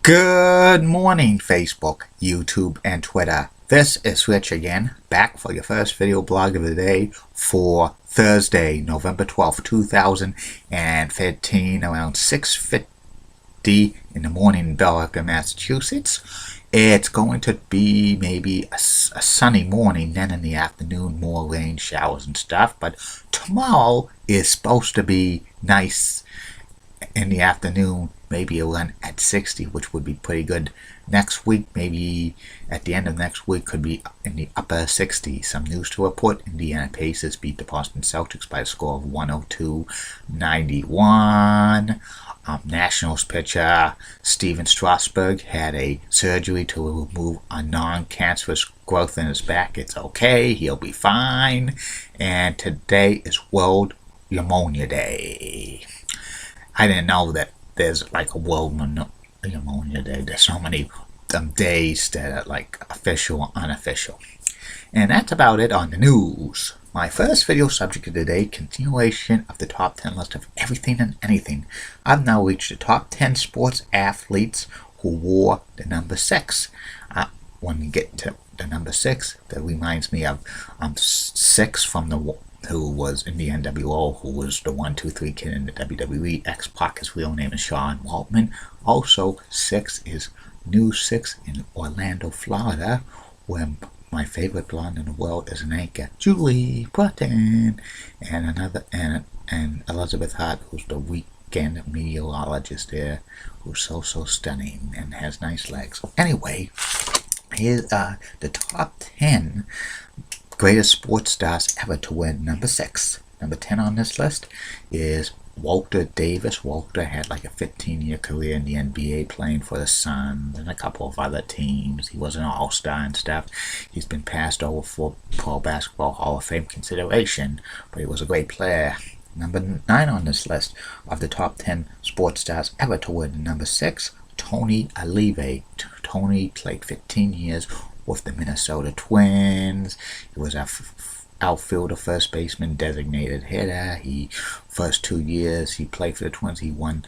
Good morning, Facebook, YouTube, and Twitter. This is Rich again, back for your first video blog of the day for Thursday, November 12th, 2015, around 6:50 in the morning in Belleville, Massachusetts. It's going to be maybe a sunny morning, then in the afternoon, more rain showers and stuff, but tomorrow is supposed to be nice in the afternoon, maybe a run at 60, which would be pretty good. Next week, maybe at the end of next week, could be in the upper 60s. Some news to report: Indiana Pacers beat the Boston Celtics by a score of 102-91. Nationals pitcher Steven Strasburg had a surgery to remove a non-cancerous growth in his back. It's okay, he'll be fine. And today is World Pneumonia Day. I didn't know that there's like a World Pneumonia Day. There's so many days that are like official or unofficial. And that's about it on the news. My first video subject of the day, continuation of the top 10 list of everything and anything. I've now reached the top 10 sports athletes who wore the number 6. When we get to the number 6, that reminds me of 6 from the who was in the NWO, who was the 1-2-3 kid in the WWE. X-Pac, his real name is Sean Waltman. Also, 6 is New 6 in Orlando, Florida, where my favorite blonde in the world is an anchor, Julie Button, and Elizabeth Hart, who's the weekend meteorologist there, who's so stunning and has nice legs. Anyway, here's the top 10 greatest sports stars ever to win number 6. Number 10 on this list is Walter Davis. Walter had like a 15-year career in the NBA playing for the Suns and a couple of other teams. He was an all-star and stuff. He's been passed over for Pro Basketball Hall of Fame consideration, but he was a great player. Number 9 on this list of the top 10 sports stars ever to win number 6, Tony Aleve. Tony played 15 years with the Minnesota Twins. He was our outfielder, first baseman, designated hitter. First 2 years he played for the Twins, he won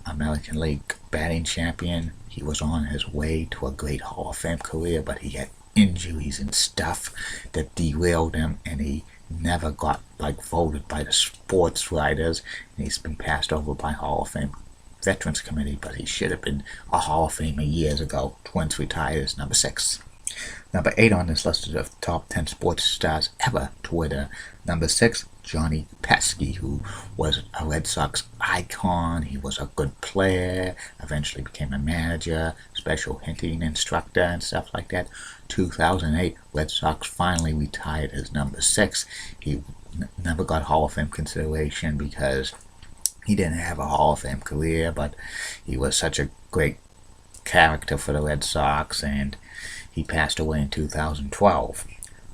American League batting champion. He was on his way to a great Hall of Fame career, but he had injuries and stuff that derailed him, and he never got voted by the sports writers. And he's been passed over by Hall of Fame Veterans Committee, but he should have been a Hall of Famer years ago. Twins retired as number 6. Number 8 on this list of the top 10 sports stars ever to win number 6, Johnny Pesky, who was a Red Sox icon. He was a good player, eventually became a manager, special hitting instructor and stuff like that. 2008, Red Sox finally retired as number 6. He never got Hall of Fame consideration because he didn't have a Hall of Fame career, but he was such a great character for the Red Sox, and he passed away in 2012.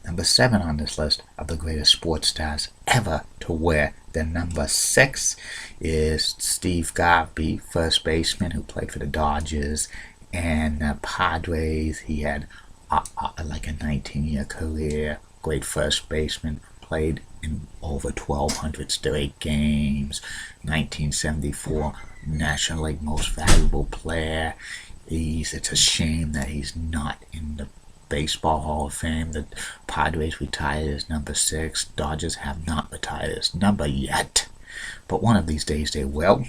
Number 7 on this list of the greatest sports stars ever to wear the number 6 is Steve Garvey, first baseman who played for the Dodgers and the Padres. He had like a 19-year career, great first baseman, played in over 1,200 straight games, 1974 National League Most Valuable Player. It's a shame that he's not in the Baseball Hall of Fame. The Padres retired as number 6. Dodgers have not retired as number yet, but one of these days they will.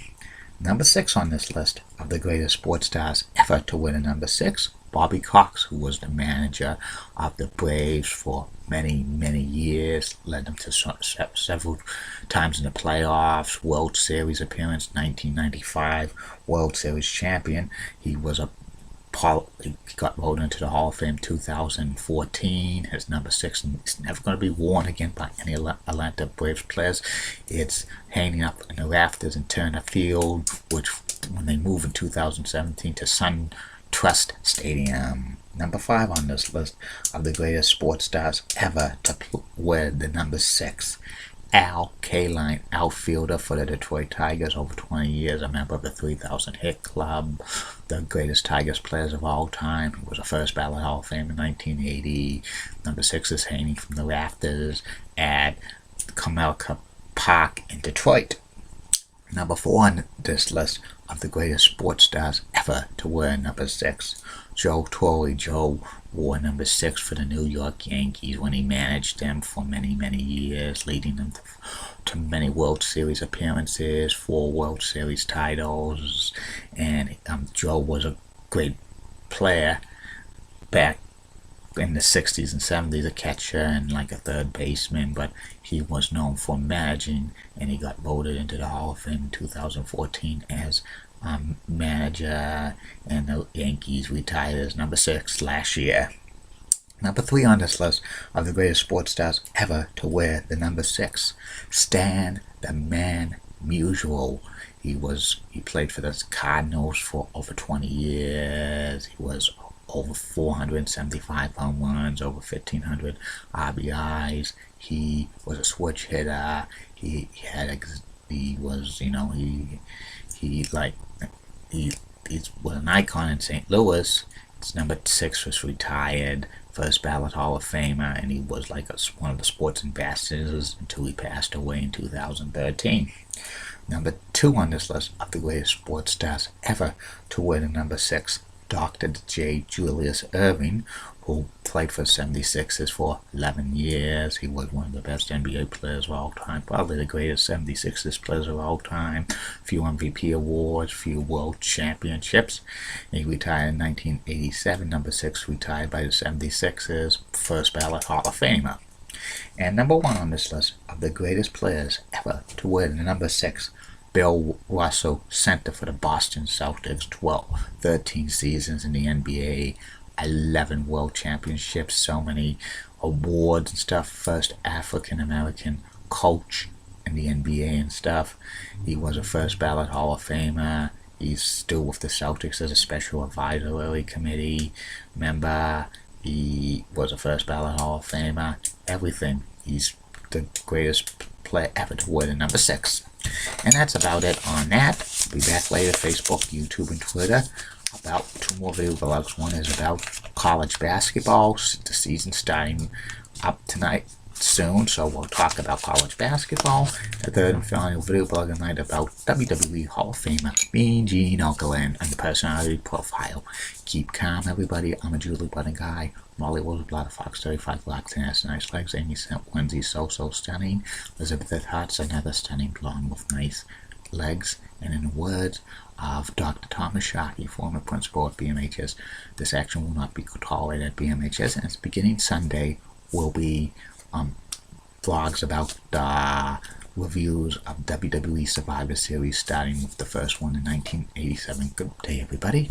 Number 6 on this list of the greatest sports stars ever to win a number 6, Bobby Cox, who was the manager of the Braves for many years, led them to several times in the playoffs, World Series appearance, 1995 World Series champion. He got voted into the Hall of Fame 2014. His number 6 is never going to be worn again by any Atlanta Braves players. It's hanging up in the rafters in Turner Field, which when they move in 2017 to SunTrust Stadium. Number 5 on this list of the greatest sports stars ever to wear the number 6, Al Kaline, outfielder for the Detroit Tigers, over 20 years, a member of the 3,000 Hit Club, the greatest Tigers players of all time. He was a first ballot Hall of Fame in 1980. Number 6 is hanging from the rafters at Comerica Park in Detroit. Number 4 on this list of the greatest sports stars ever to wear number 6. Joe Torre. Joe wore number 6 for the New York Yankees when he managed them for many, many years, leading them to many World Series appearances, 4 World Series titles, and Joe was a great player back in the 60s and 70s, a catcher and like a third baseman, but he was known for managing, and he got voted into the Hall of Fame in 2014 as manager, and the Yankees retired as number 6 last year. Number 3 on this list of the greatest sports stars ever to wear the number 6, Stan the Man Musial. He played for the Cardinals for over 20 years. He was over 475 home runs, over 1,500 RBIs. He was a switch hitter. He was an icon in St. Louis. His number 6 was retired, first ballot Hall of Famer, and he was like one of the sports ambassadors until he passed away in 2013. Number 2 on this list of the greatest sports stars ever to wear the number 6, Dr. J. Julius Erving, who played for 76ers for 11 years. He was one of the best NBA players of all time, probably the greatest 76ers players of all time. Few MVP awards, few world championships. He retired in 1987. Number 6 retired by the 76ers, first ballot Hall of Famer. And number 1 on this list of the greatest players ever to wear the number 6, Bill Russell, center for the Boston Celtics, 13 seasons in the NBA, 11 world championships, so many awards and stuff, first African-American coach in the NBA and stuff. He was a first ballot Hall of Famer. He's still with the Celtics as a special advisory committee member. He was a first ballot Hall of Famer. Everything. He's the greatest player ever to wear the number 6. And that's about it on that. I'll be back later, Facebook, YouTube, and Twitter. About 2 more video vlogs. One is about college basketball. The season's starting up tonight soon, so we'll talk about college basketball. The third and final video vlog tonight about WWE Hall of Famer Mean Gene Okerlund and the personality profile. Keep calm, everybody. I'm a Julie Button guy. Molly was a blood of Fox 35 blocks and has nice legs. Amy Wendy's so stunning. Elizabeth Hart's another stunning blonde with nice legs. And in the words of Dr. Thomas Sharkey, former principal at BMHS, this action will not be tolerated at BMHS, and it's beginning Sunday will be vlogs about reviews of WWE Survivor Series, starting with the first one in 1987. Good day, everybody.